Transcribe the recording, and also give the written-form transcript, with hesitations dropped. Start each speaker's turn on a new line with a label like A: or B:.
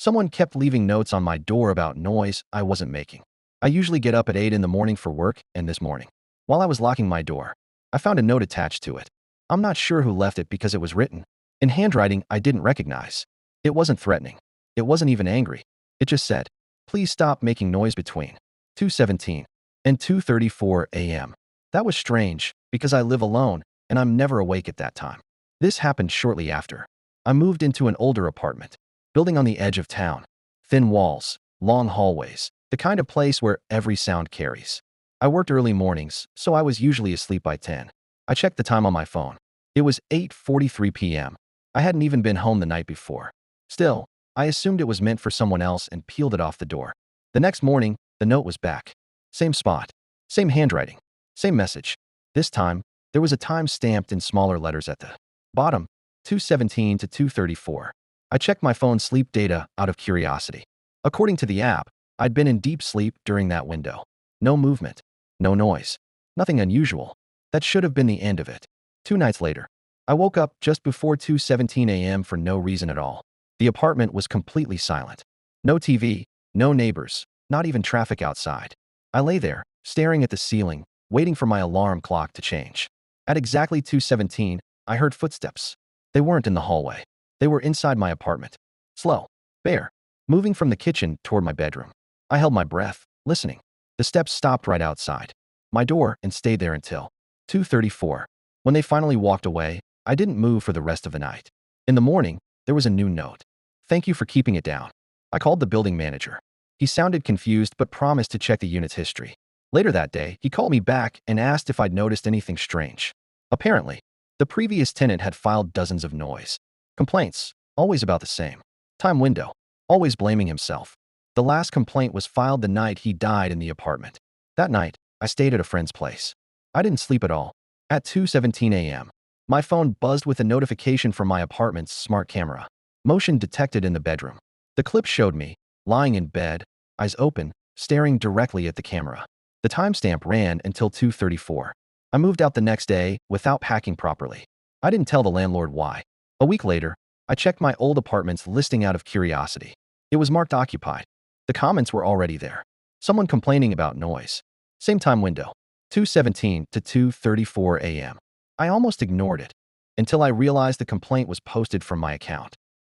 A: Someone kept leaving notes on my door about noise I wasn't making. I usually get up at 8 in the morning for work, and this morning, while I was locking my door, I found a note attached to it. I'm not sure who left it because it was written in handwriting I didn't recognize. It wasn't threatening. It wasn't even angry. It just said, "Please stop making noise between 2:17 and 2:34 a.m." That was strange because I live alone and I'm never awake at that time. This happened shortly after I moved into an older apartment, building on the edge of town. Thin walls, long hallways, the kind of place where every sound carries. I worked early mornings, so I was usually asleep by 10. I checked the time on my phone. It was 8:43 p.m. I hadn't even been home the night before. Still, I assumed it was meant for someone else and peeled it off the door. The next morning, the note was back. Same spot, same handwriting, same message. This time, there was a time stamped in smaller letters at the bottom, 2:17 to 2:34. I checked my phone's sleep data out of curiosity. According to the app, I'd been in deep sleep during that window. No movement, no noise, nothing unusual. That should have been the end of it. 2 nights later, I woke up just before 2:17 a.m. for no reason at all. The apartment was completely silent. No TV, no neighbors, not even traffic outside. I lay there, staring at the ceiling, waiting for my alarm clock to change. At exactly 2:17, I heard footsteps. They weren't in the hallway. They were inside my apartment. Slow, bare, moving from the kitchen toward my bedroom. I held my breath, listening. The steps stopped right outside my door and stayed there until 2:34. When they finally walked away, I didn't move for the rest of the night. In the morning, there was a new note. "Thank you for keeping it down." I called the building manager. He sounded confused but promised to check the unit's history. Later that day, he called me back and asked if I'd noticed anything strange. Apparently, the previous tenant had filed dozens of noise complaints, always about the same time window, always blaming himself. The last complaint was filed the night he died in the apartment. That night, I stayed at a friend's place. I didn't sleep at all. At 2:17 a.m., my phone buzzed with a notification from my apartment's smart camera. Motion detected in the bedroom. The clip showed me, lying in bed, eyes open, staring directly at the camera. The timestamp ran until 2:34. I moved out the next day without packing properly. I didn't tell the landlord why. A week later, I checked my old apartment's listing out of curiosity. It was marked occupied. The comments were already there. Someone complaining about noise. Same time window, 2:17 to 2:34 a.m. I almost ignored it until I realized the complaint was posted from my account.